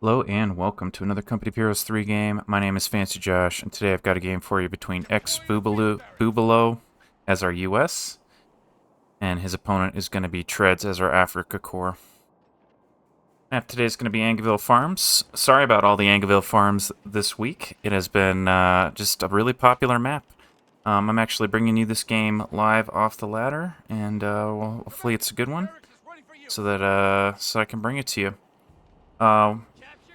Hello and welcome to another Company of Heroes 3 game. My name is Fancy Josh, and today I've got a game for you between xbubalo as our US, and his opponent is going to be Treadz as our Africa Corps. Map today is going to be Angeville Farms. Sorry about all the Angeville Farms this week. It has been just a really popular map. I'm actually bringing you this game live off the ladder, and well, hopefully it's a good one, so I can bring it to you.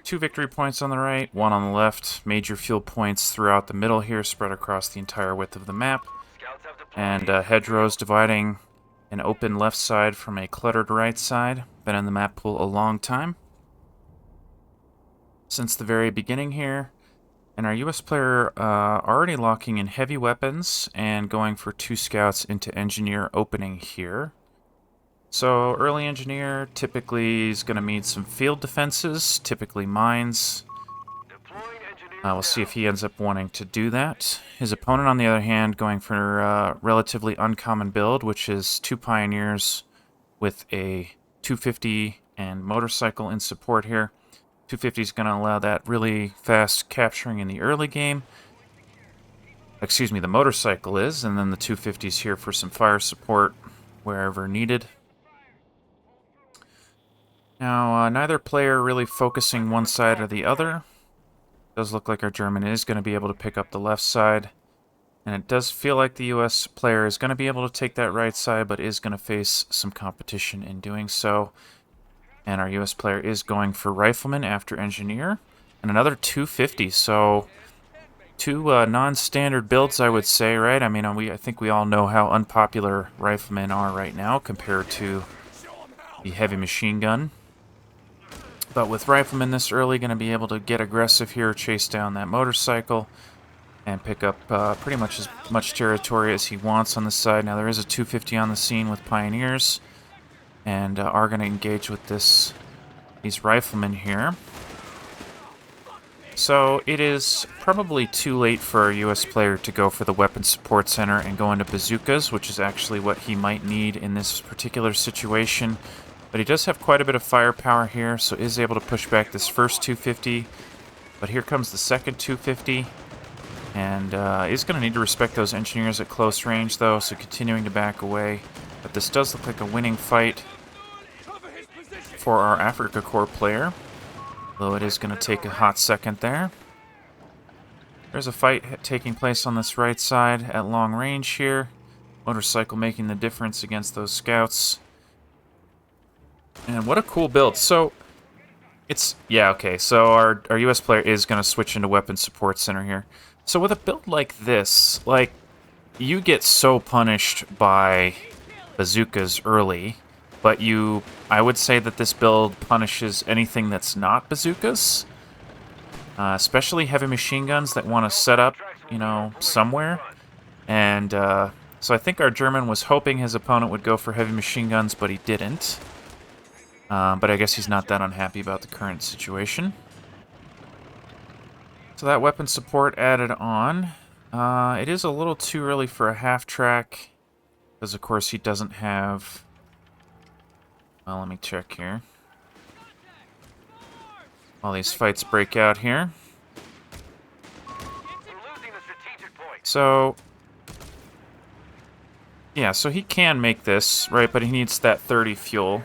2 victory points on the right, 1 on the left. Major fuel points throughout the middle here, spread across the entire width of the map. And hedgerows dividing an open left side from a cluttered right side. Been in the map pool a long time, since the very beginning here. And our US player already locking in heavy weapons and going for 2 scouts into engineer opening here. So, early engineer typically is going to need some field defenses, typically mines. We'll see if he ends up wanting to do that. His opponent, on the other hand, going for a relatively uncommon build, which is 2 pioneers with a 250 and motorcycle in support here. 250 is going to allow that really fast capturing in the early game. Excuse me, the motorcycle is, and then the 250 is here for some fire support wherever needed. Now, neither player really focusing one side or the other. Does look like our German is going to be able to pick up the left side. And it does feel like the US player is going to be able to take that right side, but is going to face some competition in doing so. And our US player is going for rifleman after engineer. And another 250, so 2 non-standard builds, I would say, right? I mean, I think we all know how unpopular riflemen are right now compared to the heavy machine gun. But with riflemen this early, going to be able to get aggressive here, chase down that motorcycle, and pick up pretty much as much territory as he wants on the side. Now there is a 250 on the scene with pioneers, and are going to engage with these riflemen here. So it is probably too late for our US player to go for the weapon support center and go into bazookas, which is actually what he might need in this particular situation. But he does have quite a bit of firepower here, so is able to push back this first 250. But here comes the second 250. And is going to need to respect those engineers at close range, though, so continuing to back away. But this does look like a winning fight for our Africa Corps player, though it is going to take a hot second there. There's a fight taking place on this right side at long range here. Motorcycle making the difference against those scouts. And what a cool build. So, so our US player is going to switch into weapon support center here. So with a build like this, like, you get so punished by bazookas early, but I would say that this build punishes anything that's not bazookas. Especially heavy machine guns that want to set up, somewhere. And so I think our German was hoping his opponent would go for heavy machine guns, but he didn't. But I guess he's not that unhappy about the current situation. So that weapon support added on. It is a little too early for a half track, because of course he doesn't have... Well, let me check here. All these fights break out here. So... yeah, so he can make this, right? But he needs that 30 fuel.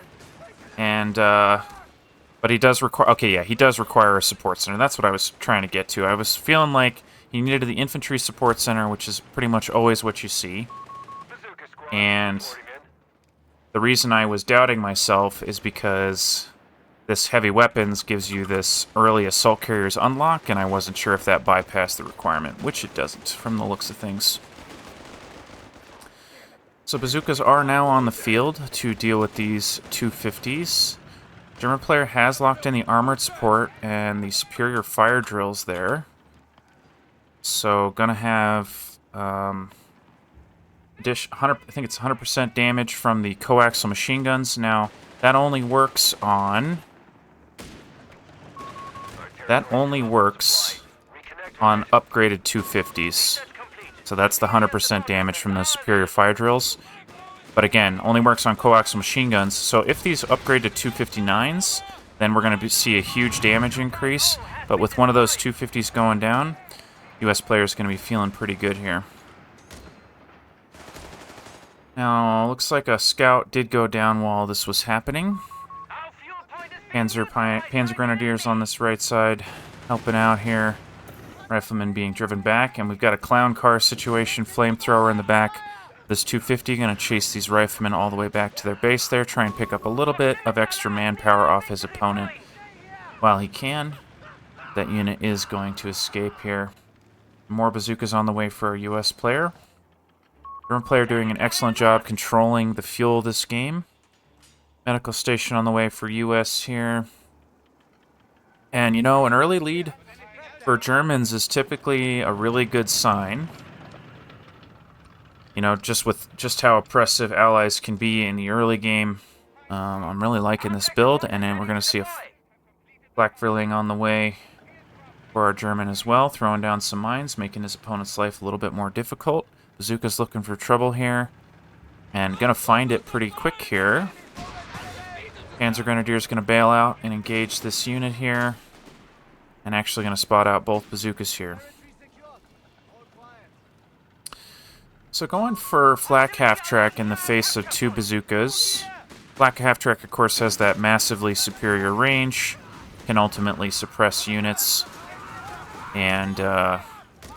And, but he does require, okay, yeah, he does require a support center. That's what I was trying to get to. I was feeling like he needed the infantry support center, which is pretty much always what you see. And the reason I was doubting myself is because this heavy weapons gives you this early assault carriers unlock, and I wasn't sure if that bypassed the requirement, which it doesn't, from the looks of things. So bazookas are now on the field to deal with these 250s. German player has locked in the armored support and the superior fire drills there. So gonna have I think it's 100% damage from the coaxial machine guns. Now that only works on upgraded 250s. So that's the 100% damage from those superior fire drills. But again, only works on coaxial machine guns. So if these upgrade to 259s, then we're going to see a huge damage increase. But with one of those 250s going down, U.S. player is going to be feeling pretty good here. Now, looks like a scout did go down while this was happening. Panzer Grenadiers on this right side helping out here. Rifleman being driven back, and we've got a clown car situation, flamethrower in the back. This 250 going to chase these riflemen all the way back to their base there, try and pick up a little bit of extra manpower off his opponent while he can. That unit is going to escape here. More bazookas on the way for our U.S. player. German player doing an excellent job controlling the fuel this game. Medical station on the way for U.S. here. And, you know, an early lead for Germans is typically a really good sign. You know, just how oppressive allies can be in the early game. I'm really liking this build, and then we're going to see a flak drilling on the way for our German as well, throwing down some mines, making his opponent's life a little bit more difficult. Bazooka's looking for trouble here, and going to find it pretty quick here. Panzer Grenadier's going to bail out and engage this unit here, and actually going to spot out both bazookas here. So going for flak half-track in the face of two bazookas. Flak half-track, of course, has that massively superior range, can ultimately suppress units, and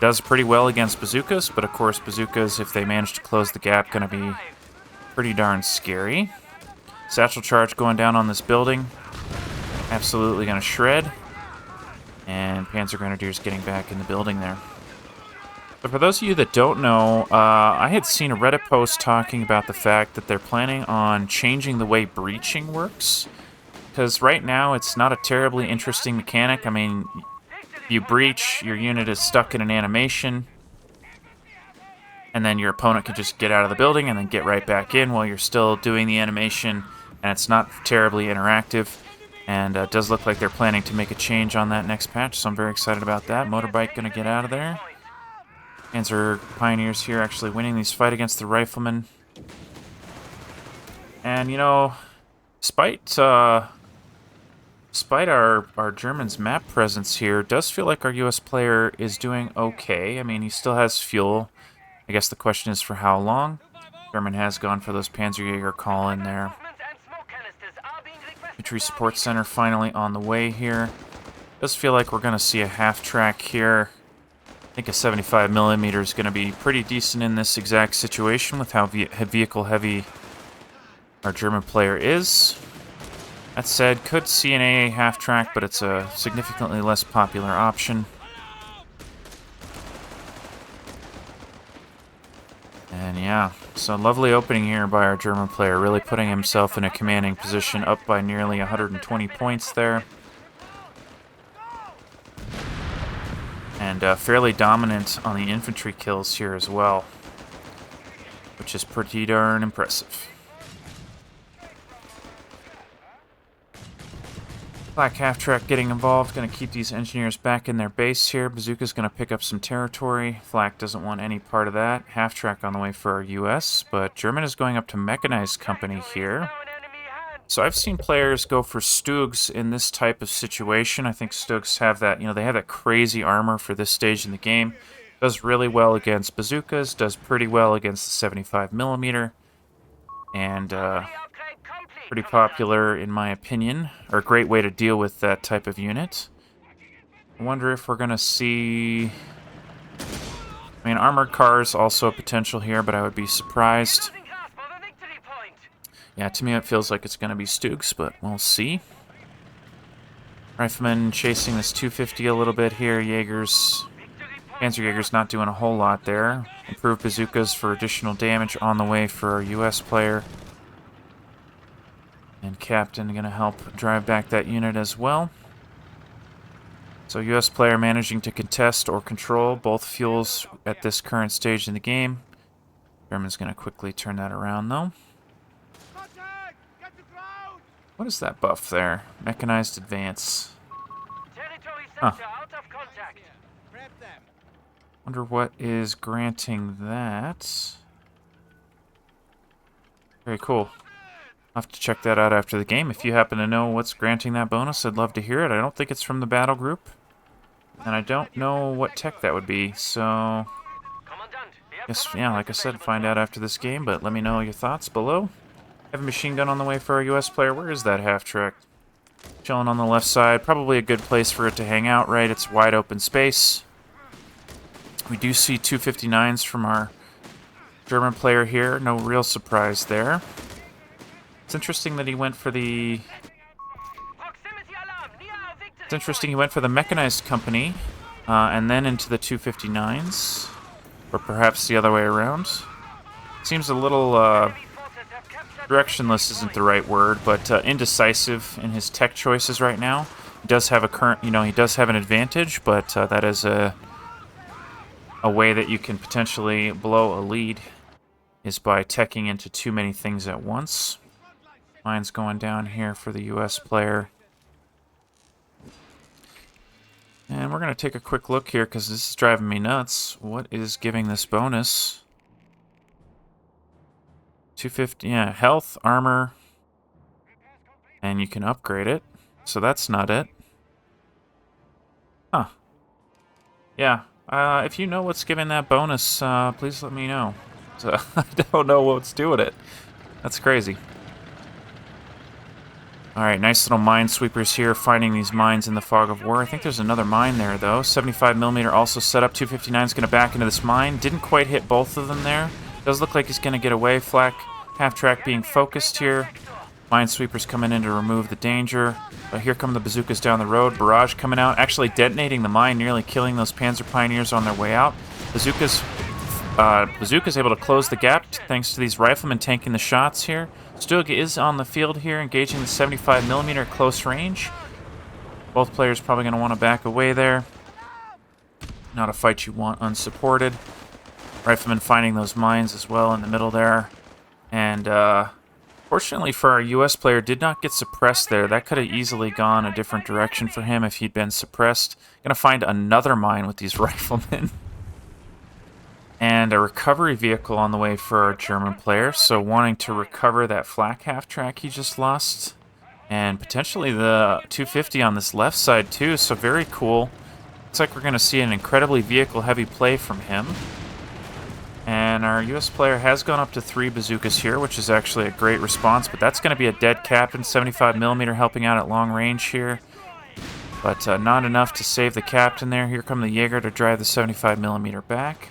does pretty well against bazookas, but of course bazookas, if they manage to close the gap, going to be pretty darn scary. Satchel charge going down on this building. Absolutely going to shred. And Panzer Grenadiers getting back in the building there. But for those of you that don't know, I had seen a Reddit post talking about the fact that they're planning on changing the way breaching works. Because right now it's not a terribly interesting mechanic. I mean, you breach, your unit is stuck in an animation, and then your opponent can just get out of the building and then get right back in while you're still doing the animation, and it's not terribly interactive. And it does look like they're planning to make a change on that next patch, so I'm very excited about that. Motorbike going to get out of there. Panzer Pioneers here actually winning these fight against the Riflemen. And, you know, despite our Germans' map presence here, it does feel like our U.S. player is doing okay. I mean, he still has fuel. I guess the question is for how long. German has gone for those Panzerjäger call in there. Infantry Support Center finally on the way here. Does feel like we're going to see a half-track here. I think a 75mm is going to be pretty decent in this exact situation with how vehicle-heavy our German player is. That said, could see an AA half-track, but it's a significantly less popular option. And yeah, so lovely opening here by our German player, really putting himself in a commanding position, up by nearly 120 points there. And fairly dominant on the infantry kills here as well, which is pretty darn impressive. Black half-track getting involved, going to keep these engineers back in their base here. Bazooka's going to pick up some territory. Flak doesn't want any part of that. Half-track on the way for our US, but German is going up to Mechanized Company here. So I've seen players go for Stugs in this type of situation. I think Stugs have that, you know, they have that crazy armor for this stage in the game. Does really well against bazookas, does pretty well against the 75mm, and pretty popular in my opinion, or a great way to deal with that type of unit. I wonder if we're going to see... I mean, armored cars also a potential here, but I would be surprised. Yeah, to me it feels like it's going to be Stugs, but we'll see. Riflemen chasing this 250 a little bit here. Panzerjäger's not doing a whole lot there. Improved bazookas for additional damage on the way for our US player. And Captain going to help drive back that unit as well. So US player managing to contest or control both fuels at this current stage in the game. German's going to quickly turn that around though. What is that buff there? Mechanized advance. Huh. Wonder what is granting that. Very cool. I'll have to check that out after the game. If you happen to know what's granting that bonus, I'd love to hear it. I don't think it's from the battle group. And I don't know what tech that would be, so... Yes, yeah, like I said, find out after this game, but let me know your thoughts below. Have a machine gun on the way for our US player. Where is that half-track? Chilling on the left side. Probably a good place for it to hang out, right? It's wide open space. We do see 259s from our German player here. No real surprise there. It's interesting that he went for the... It's interesting he went for the mechanized company, and then into the 259s. Or perhaps the other way around. Seems a little, directionless isn't the right word, but indecisive in his tech choices right now. He does have he does have an advantage, but that is a way that you can potentially blow a lead, is by teching into too many things at once. Mine's going down here for the US player. And we're going to take a quick look here, because this is driving me nuts. What is giving this bonus? 250, yeah, health, armor, and you can upgrade it. So that's not it. Huh. Yeah, if you know what's giving that bonus, please let me know. So, I don't know what's doing it. That's crazy. Alright, nice little minesweepers here, finding these mines in the fog of war. I think there's another mine there, though. 75mm also set up. 259's going to back into this mine. Didn't quite hit both of them there. Does look like he's going to get away. Flak half-track being focused here. Minesweepers coming in to remove the danger. But here come the bazookas down the road. Barrage coming out, actually detonating the mine, nearly killing those Panzer Pioneers on their way out. Bazooka's able to close the gap thanks to these riflemen tanking the shots here. Stug is on the field here, engaging the 75mm at close range. Both players probably going to want to back away there. Not a fight you want unsupported. Riflemen finding those mines as well in the middle there. And fortunately for our US player, did not get suppressed there. That could have easily gone a different direction for him if he'd been suppressed. Going to find another mine with these riflemen. And a recovery vehicle on the way for our German player, so wanting to recover that flak half-track he just lost. And potentially the 250 on this left side too, so very cool. Looks like we're going to see an incredibly vehicle-heavy play from him. And our US player has gone up to 3 bazookas here, which is actually a great response, but that's going to be a dead captain. 75mm helping out at long range here. But not enough to save the captain there. Here come the Jaeger to drive the 75mm back.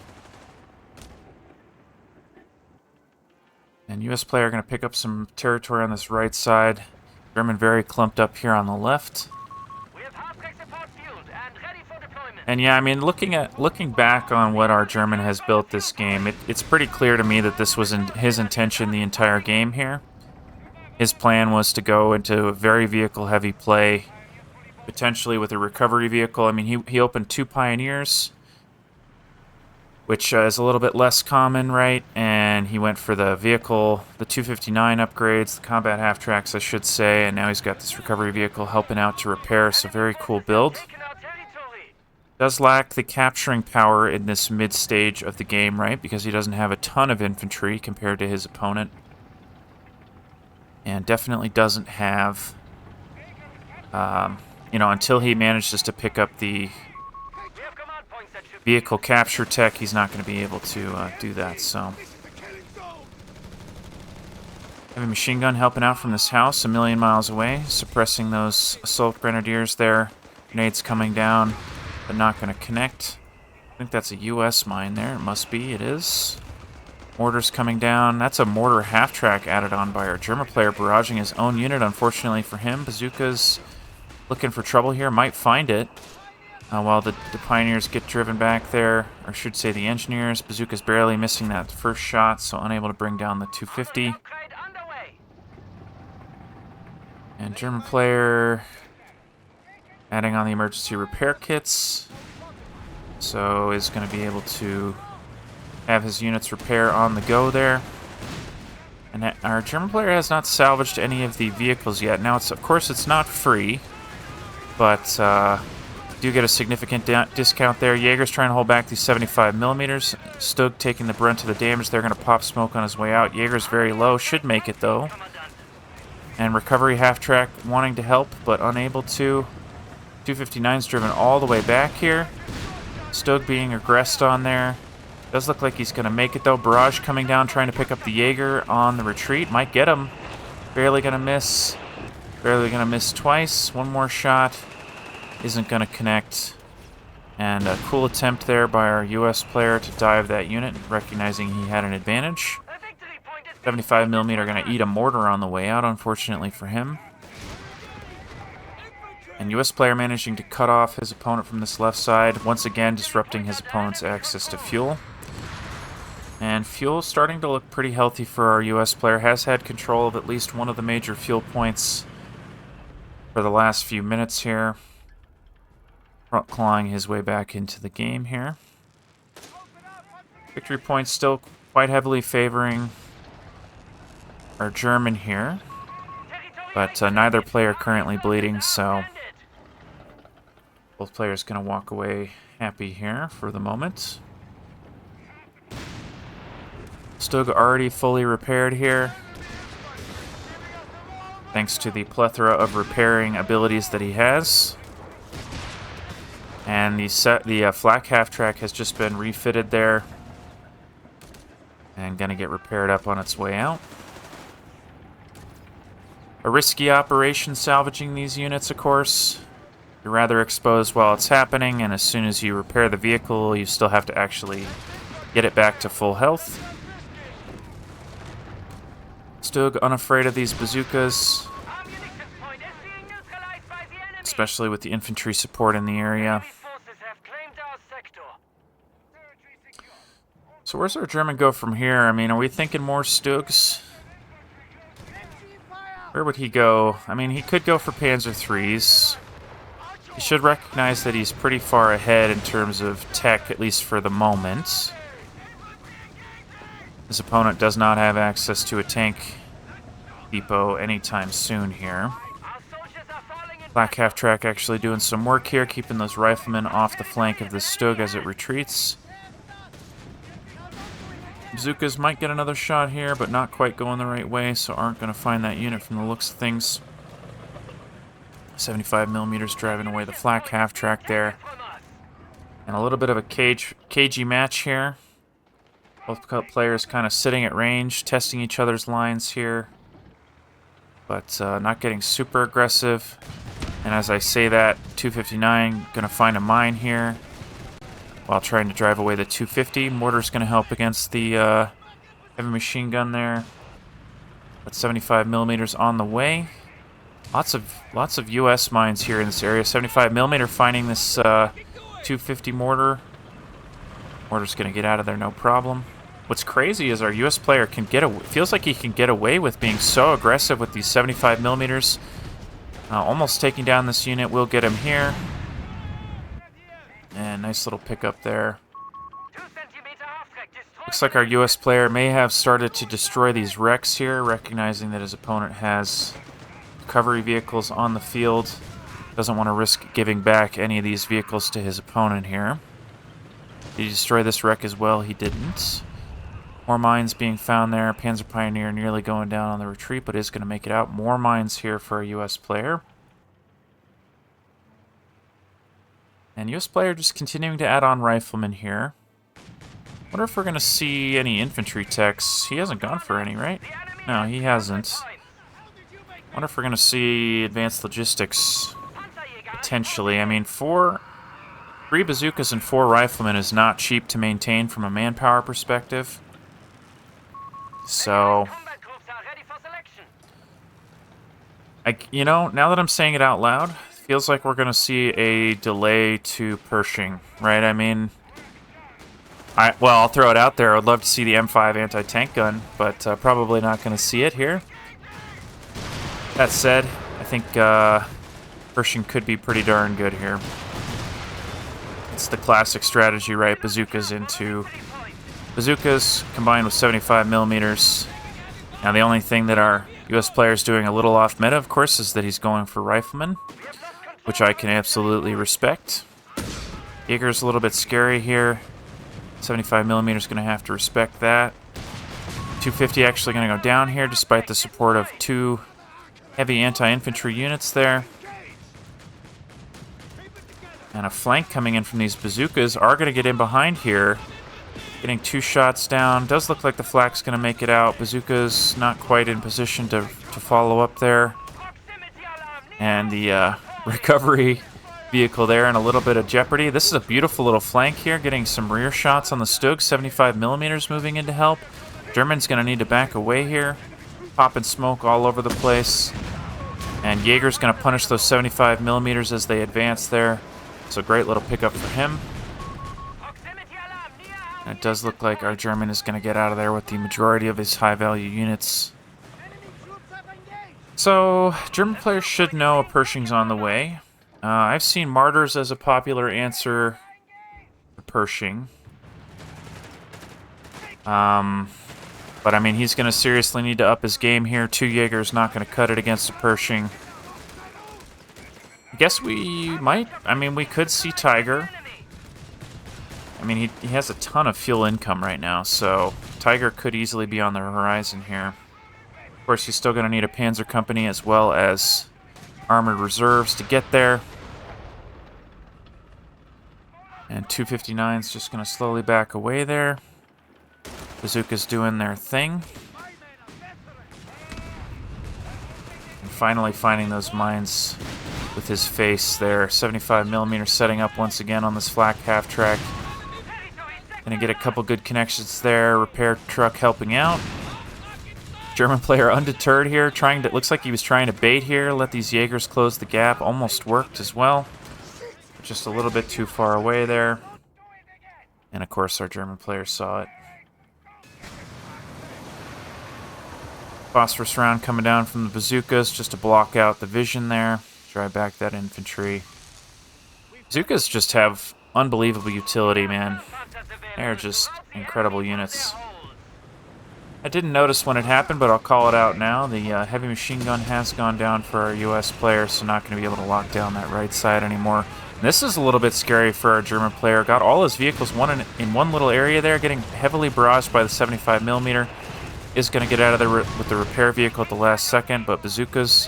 And US player going to pick up some territory on this right side. German very clumped up here on the left. And yeah, I mean, looking back on what our German has built this game, it's pretty clear to me that this was his intention the entire game here. His plan was to go into a very vehicle-heavy play, potentially with a recovery vehicle. I mean, he opened 2 Pioneers, which is a little bit less common, right? And he went for the vehicle, the 259 upgrades, the combat half-tracks, I should say, and now he's got this recovery vehicle helping out to repair, so very cool build. Does lack the capturing power in this mid-stage of the game, right? Because he doesn't have a ton of infantry compared to his opponent. And definitely doesn't have, until he manages to pick up the vehicle capture tech, he's not going to be able to do that, so. Have a machine gun helping out from this house a million miles away, suppressing those assault grenadiers there. Grenades coming down, but not going to connect. I think that's a US mine there. It must be. It is. Mortars coming down. That's a mortar half-track added on by our German player, barraging his own unit, unfortunately for him. Bazooka's looking for trouble here. Might find it. While the Pioneers get driven back there, or I should say the Engineers. Bazooka's barely missing that first shot, so unable to bring down the 250. And German player adding on the emergency repair kits, so is going to be able to have his units repair on the go there. And our German player has not salvaged any of the vehicles yet. Now, of course, it's not free, but do get a significant discount there. Jaeger's trying to hold back these 75mm. Stug taking the brunt of the damage. They're going to pop smoke on his way out. Jaeger's very low. Should make it, though. And recovery half-track wanting to help, but unable to. 259's driven all the way back here. Stug being aggressed on there. Does look like he's going to make it, though. Barrage coming down, trying to pick up the Jaeger on the retreat. Might get him. Barely going to miss. Barely going to miss twice. One more shot. Isn't going to connect. And a cool attempt there by our U.S. player to dive that unit, recognizing he had an advantage. 75mm going to eat a mortar on the way out, unfortunately for him. And U.S. player managing to cut off his opponent from this left side, once again disrupting his opponent's access to fuel. And fuel starting to look pretty healthy for our U.S. player. Has had control of at least one of the major fuel points for the last few minutes here. Clawing his way back into the game here. Victory points still quite heavily favoring our German here, but neither player currently bleeding, so both players going to walk away happy here for the moment. Stug already fully repaired here, thanks to the plethora of repairing abilities that he has. And the flak half-track has just been refitted there and going to get repaired up on its way out. A risky operation salvaging these units, of course. You're rather exposed while it's happening, and as soon as you repair the vehicle, you still have to actually get it back to full health. Stug unafraid of these bazookas, especially with the infantry support in the area. So where's our German go from here? I mean, are we thinking more Stugs? Where would he go? I mean, he could go for Panzer IIIs. He should recognize that he's pretty far ahead in terms of tech, at least for the moment. His opponent does not have access to a tank depot anytime soon here. Black half-track actually doing some work here, keeping those riflemen off the flank of the Stug as it retreats. Bazookas might get another shot here, but not quite going the right way, so aren't going to find that unit from the looks of things. 75mm driving away the flak half-track there. And a little bit of a cagey match here. Both players kind of sitting at range, testing each other's lines here. But not getting super aggressive. And as I say that, 259 going to find a mine here while trying to drive away the 250. Mortar's going to help against the heavy machine gun there. But 75mm on the way. Lots of U.S. mines here in this area. 75mm finding this 250 mortar. Mortar's going to get out of there, no problem. What's crazy is our U.S. player can get away. Feels like he can get away with being so aggressive with these 75mm. Almost taking down this unit. We'll get him here. And nice little pickup there. Looks like our U.S. player may have started to destroy these wrecks here, recognizing that his opponent has recovery vehicles on the field. Doesn't want to risk giving back any of these vehicles to his opponent here. Did he destroy this wreck as well? He didn't. More mines being found there. Panzer Pioneer nearly going down on the retreat, but is going to make it out. More mines here for a U.S. player. And U.S. player just continuing to add on riflemen here. Wonder if we're going to see any infantry techs. He hasn't gone for any, right? No, he hasn't. Wonder if we're going to see advanced logistics, potentially. I mean, 3 bazookas and 4 riflemen is not cheap to maintain from a manpower perspective. So, you know, now that I'm saying it out loud, feels like we're going to see a delay to Pershing, right? I mean, well, I'll throw it out there. I would love to see the M5 anti-tank gun, but probably not going to see it here. That said, I think Pershing could be pretty darn good here. It's the classic strategy, right? Bazookas into bazookas combined with 75mm. Now, the only thing that our U.S. player is doing a little off meta, of course, is that he's going for riflemen, which I can absolutely respect. Jaeger's a little bit scary here. 75mm is going to have to respect that. 250 actually going to go down here, despite the support of 2 heavy anti-infantry units there. And a flank coming in from these bazookas are going to get in behind here. Getting 2 shots down. Does look like the flak's going to make it out. Bazooka's not quite in position to follow up there. And the recovery vehicle there in a little bit of jeopardy. This is a beautiful little flank here. Getting some rear shots on the Stug. 75mm moving in to help. German's going to need to back away here. Popping smoke all over the place. And Jaeger's going to punish those 75mm as they advance there. So great little pickup for him. And it does look like our German is going to get out of there with the majority of his high-value units. So, German players should know a Pershing's on the way. I've seen Martyrs as a popular answer to Pershing. But, I mean, he's going to seriously need to up his game here. 2 Jaegers not going to cut it against a Pershing. I guess we might. I mean, we could see Tiger. I mean, he has a ton of fuel income right now, so Tiger could easily be on the horizon here. Of course, he's still going to need a Panzer Company as well as armored reserves to get there. And 259's just going to slowly back away there. Bazooka's doing their thing. And finally finding those mines with his face there. 75mm setting up once again on this flak half-track. Gonna get a couple good connections there. Repair truck helping out. German player undeterred here. Looks like he was trying to bait here. Let these Jaegers close the gap. Almost worked as well. Just a little bit too far away there. And of course our German player saw it. Phosphorus round coming down from the bazookas just to block out the vision there. Drive back that infantry. Bazookas just have unbelievable utility, man. They're just incredible units. I didn't notice when it happened, but I'll call it out now. The heavy machine gun has gone down for our US player, so not going to be able to lock down that right side anymore. And this is a little bit scary for our German player. Got all his vehicles in one little area there, getting heavily barraged by the 75mm. Is going to get out of there with the repair vehicle at the last second, but bazookas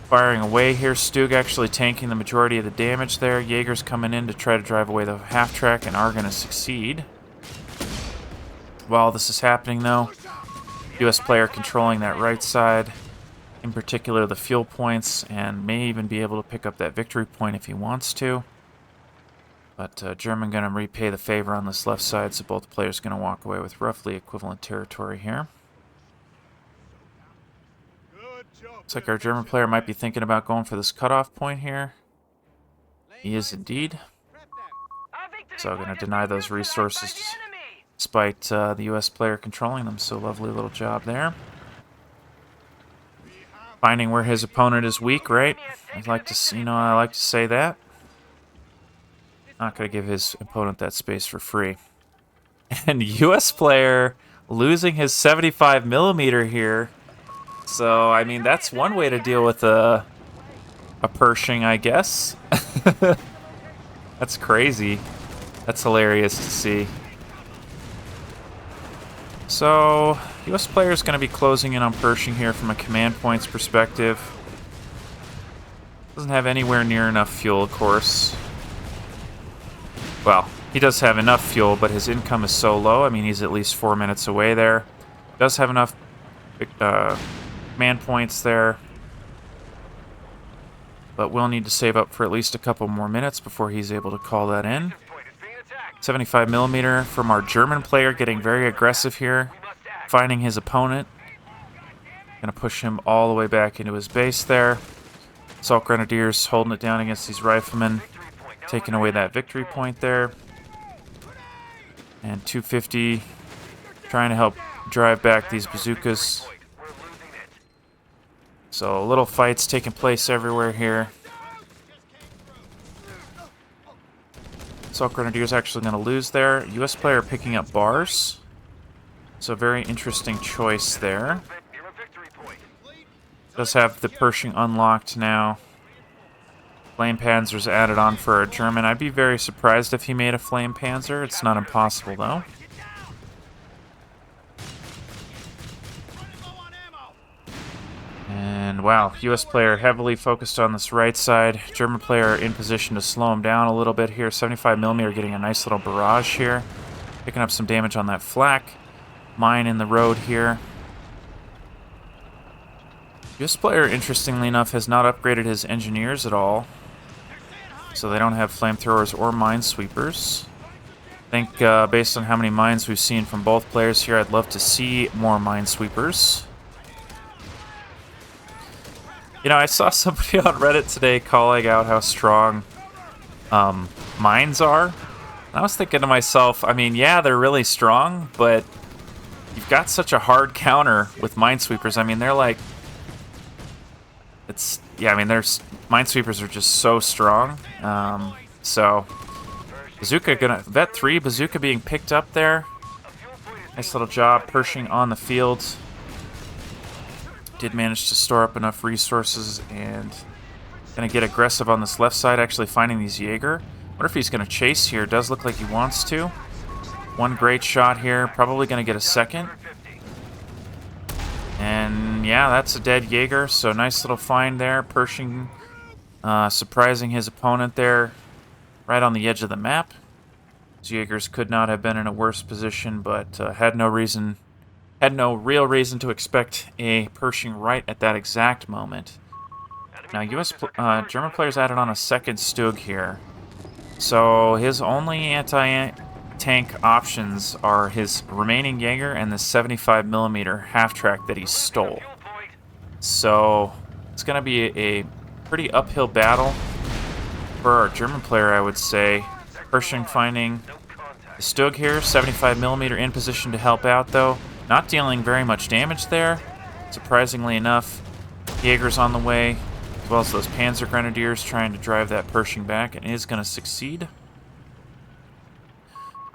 firing away here. Stug actually tanking the majority of the damage there. Jaeger's coming in to try to drive away the half-track and are going to succeed. While this is happening, though, US player controlling that right side, in particular the fuel points, and may even be able to pick up that victory point if he wants to. But German going to repay the favor on this left side, so both players going to walk away with roughly equivalent territory here. Looks like our German player might be thinking about going for this cutoff point here. He is indeed. So going to deny those resources despite the US player controlling them. So lovely little job there. Finding where his opponent is weak, right? I like to say that. Not going to give his opponent that space for free. And US player losing his 75mm here. So, I mean, that's one way to deal with a Pershing, I guess. That's crazy. That's hilarious to see. So, US player is going to be closing in on Pershing here from a command points perspective. Doesn't have anywhere near enough fuel, of course. Well, he does have enough fuel, but his income is so low. I mean, he's at least 4 minutes away there. Does have enough command points there. But we'll need to save up for at least a couple more minutes before he's able to call that in. 75mm from our German player, getting very aggressive here. Finding his opponent. Gonna push him all the way back into his base there. Assault Grenadiers holding it down against these riflemen. Taking away that victory point there. And 250 trying to help drive back these bazookas. So little fights taking place everywhere here. Assault Grenadiers actually going to lose there. US player picking up bars. So very interesting choice there. Does have the Pershing unlocked now. Flame Panzer's added on for a German. I'd be very surprised if he made a Flame Panzer. It's not impossible, though. And wow. U.S. player heavily focused on this right side. German player in position to slow him down a little bit here. 75mm getting a nice little barrage here. Picking up some damage on that flak. Mine in the road here. U.S. player, interestingly enough, has not upgraded his engineers at all. So they don't have flamethrowers or minesweepers. I think based on how many mines we've seen from both players here, I'd love to see more minesweepers. You know, I saw somebody on Reddit today calling out how strong mines are. And I was thinking to myself, I mean, yeah, they're really strong, but you've got such a hard counter with minesweepers. I mean, they're like... Yeah, I mean, minesweepers are just so strong. So... Bazooka gonna... Vet 3, Bazooka being picked up there. Nice little job Pershing on the field. Did manage to store up enough resources and gonna get aggressive on this left side, actually finding these Jaeger. Wonder if he's gonna chase here. Does look like he wants to. One great shot here. Probably gonna get a second. And yeah, that's a dead Jaeger, so nice little find there. Pershing surprising his opponent there. Right on the edge of the map. These Jaegers could not have been in a worse position, but had no real reason to expect a Pershing right at that exact moment. Now, German players added on a second Stug here, so his only anti-tank options are his remaining Jaeger and the 75mm half-track that he stole. So it's going to be a pretty uphill battle for our German player, I would say. Pershing finding the Stug here, 75mm in position to help out, though. Not dealing very much damage there, surprisingly enough. Jaeger's on the way, as well as those Panzer Grenadiers trying to drive that Pershing back, and is going to succeed.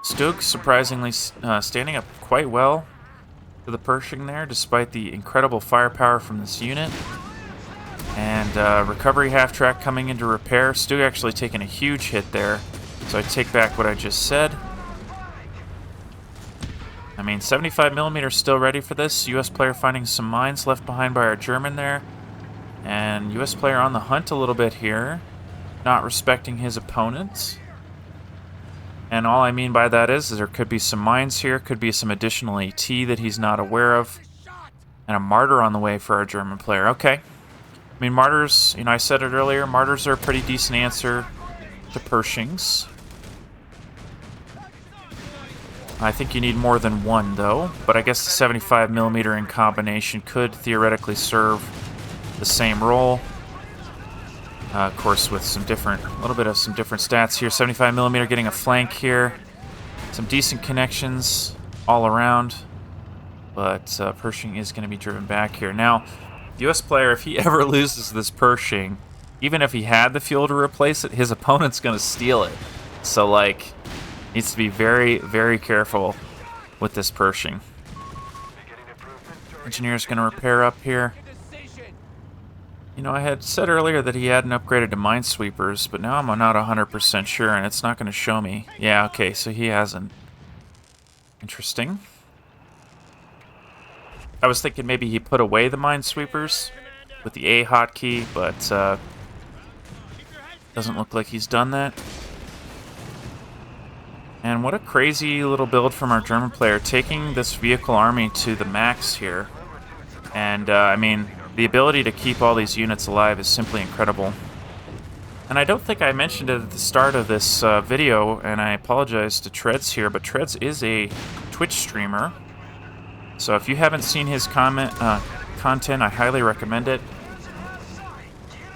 Stug surprisingly standing up quite well to the Pershing there, despite the incredible firepower from this unit. And recovery half-track coming into repair. Stug actually taking a huge hit there, so I take back what I just said. I mean, 75mm still ready for this. U.S. player finding some mines left behind by our German there. And U.S. player on the hunt a little bit here. Not respecting his opponent. And all I mean by that is there could be some mines here. Could be some additional AT that he's not aware of. And a Martyr on the way for our German player. Okay. I mean, Martyrs, you know, I said it earlier, Martyrs are a pretty decent answer to Pershings. I think you need more than one, though. But I guess the 75mm in combination could theoretically serve the same role. Of course, with some different, a little bit of some different stats here. 75mm getting a flank here. Some decent connections all around. But Pershing is going to be driven back here. Now, U.S. player, if he ever loses this Pershing, even if he had the fuel to replace it, his opponent's going to steal it. So, like, needs to be very, very careful with this Pershing. Engineer's going to repair up here. You know, I had said earlier that he hadn't upgraded to minesweepers, but now I'm not 100% sure, and it's not going to show me. Yeah, okay, so he hasn't. Interesting. I was thinking maybe he put away the minesweepers with the A hotkey, but doesn't look like he's done that. And what a crazy little build from our German player, taking this vehicle army to the max here. And, I mean, the ability to keep all these units alive is simply incredible. And I don't think I mentioned it at the start of this video, and I apologize to Treadz here, but Treadz is a Twitch streamer. So if you haven't seen his content, I highly recommend it.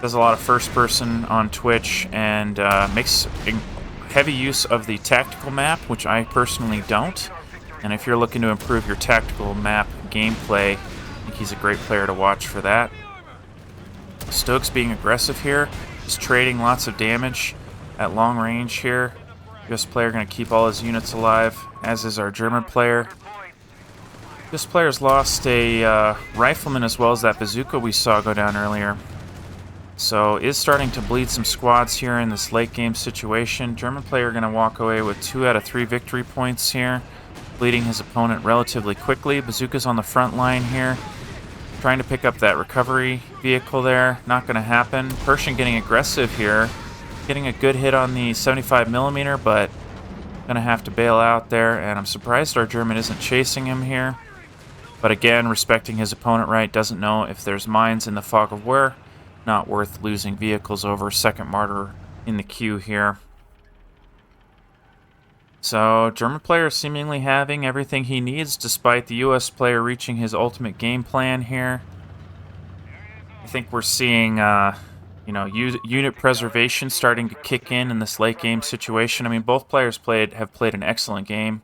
Does a lot of first-person on Twitch and makes heavy use of the tactical map, which I personally don't. And if you're looking to improve your tactical map gameplay, I think he's a great player to watch for that. Stug's being aggressive here. He's trading lots of damage at long range here. US player going to keep all his units alive, as is our German player. This player's lost a rifleman as well as that bazooka we saw go down earlier. So is starting to bleed some squads here in this late game situation. German player going to walk away with 2 out of 3 victory points here, bleeding his opponent relatively quickly. Bazooka's on the front line here. Trying to pick up that recovery vehicle there. Not going to happen. Pershing getting aggressive here. Getting a good hit on the 75mm, but going to have to bail out there. And I'm surprised our German isn't chasing him here. But again, respecting his opponent right. Doesn't know if there's mines in the fog of war. Not worth losing vehicles over. Second martyr in the queue here. So, German player seemingly having everything he needs despite the US player reaching his ultimate game plan here. I think we're seeing, unit preservation starting to kick in this late game situation. I mean, both players have played an excellent game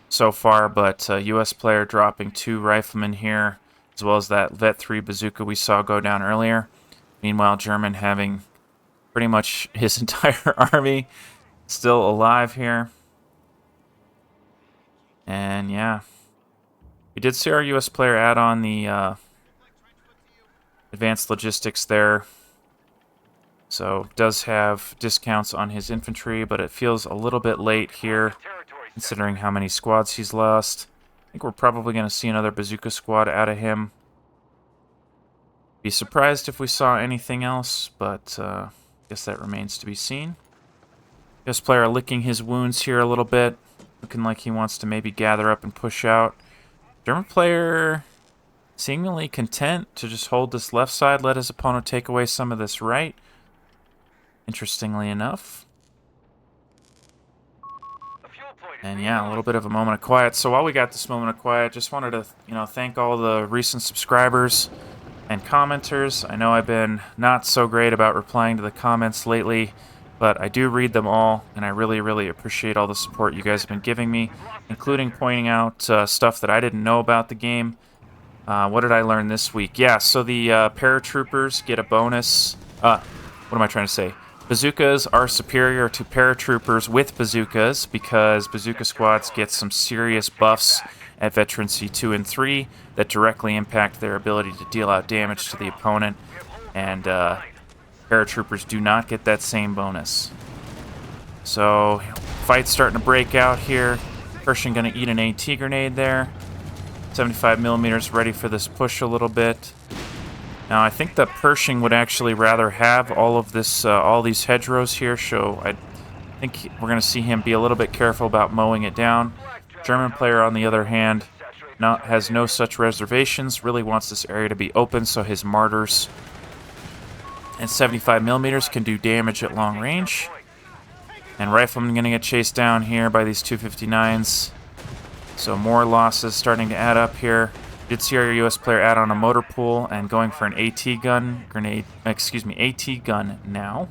so far, but US player dropping 2 riflemen here, as well as that Vet 3 bazooka we saw go down earlier. Meanwhile, German having pretty much his entire army still alive here. And yeah, we did see our US player add on the advanced logistics there. So does have discounts on his infantry, but it feels a little bit late here, considering how many squads he's lost. I think we're probably going to see another bazooka squad out of him. Be surprised if we saw anything else, but I guess that remains to be seen. US player licking his wounds here a little bit. Looking like he wants to maybe gather up and push out. German player seemingly content to just hold this left side, let his opponent take away some of this right. Interestingly enough. And yeah, a little bit of a moment of quiet. So while we got this moment of quiet, just wanted to, thank all the recent subscribers and commenters. I know I've been not so great about replying to the comments lately, but I do read them all, and I really, really appreciate all the support you guys have been giving me, including pointing out stuff that I didn't know about the game. What did I learn this week? Yeah, so the paratroopers get a bonus. What am I trying to say? Bazookas are superior to paratroopers with bazookas because bazooka squads get some serious buffs at Veterancy 2 and 3 that directly impact their ability to deal out damage to the opponent, and paratroopers do not get that same bonus. So, fight's starting to break out here. Pershing going to eat an AT grenade there. 75mm ready for this push a little bit. Now, I think that Pershing would actually rather have all of this, all these hedgerows here, so I think we're going to see him be a little bit careful about mowing it down. German player, on the other hand, has no such reservations, really wants this area to be open so his martyrs and 75mm can do damage at long range. And riflemen going to get chased down here by these 259s. So more losses starting to add up here. Did see our US player add on a motor pool and going for an AT gun AT gun now.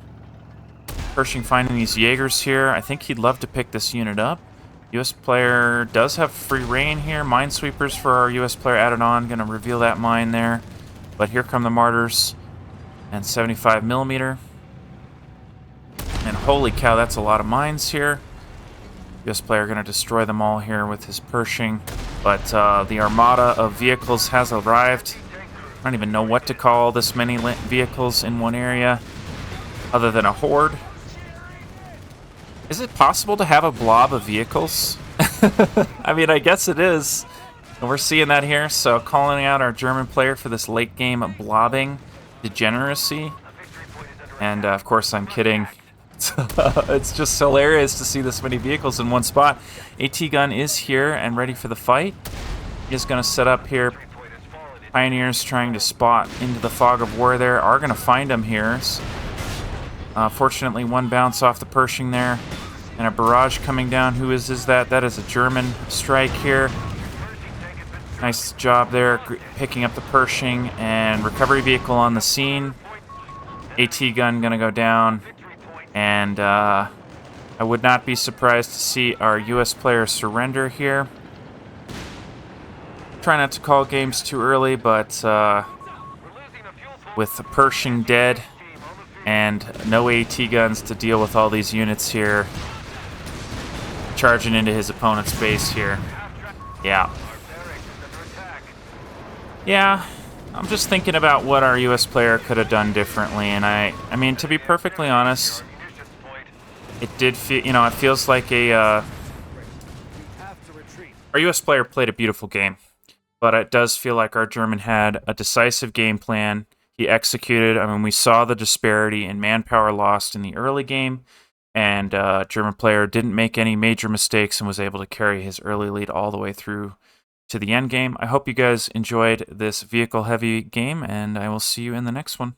Pershing finding these Jaegers here. I think he'd love to pick this unit up. US player does have free reign here. Minesweepers for our US player added on. Going to reveal that mine there. But here come the martyrs and 75mm. And holy cow, that's a lot of mines here. US player going to destroy them all here with his Pershing. But the armada of vehicles has arrived. I don't even know what to call this many vehicles in one area other than a horde. Is it possible to have a blob of vehicles? I mean, I guess it is. And we're seeing that here, so calling out our German player for this late game blobbing degeneracy. And of course, I'm kidding. It's just hilarious to see this many vehicles in one spot. AT gun is here and ready for the fight. He's going to set up here. Pioneers trying to spot into the fog of war there are going to find him here. Fortunately, one bounce off the Pershing there. And a barrage coming down. Who is that? That is a German strike here. Nice job there, picking up the Pershing and recovery vehicle on the scene. AT gun going to go down. And I would not be surprised to see our US player surrender here. Try not to call games too early, but with the Pershing dead and no AT guns to deal with all these units here, charging into his opponent's base here. Yeah. Yeah, I'm just thinking about what our US player could have done differently, and I mean, to be perfectly honest, it did feel, it feels like our US player played a beautiful game. but it does feel like our German had a decisive game plan. He executed. I mean, we saw the disparity in manpower lost in the early game, and German player didn't make any major mistakes and was able to carry his early lead all the way through to the end game. I hope you guys enjoyed this vehicle-heavy game, and I will see you in the next one.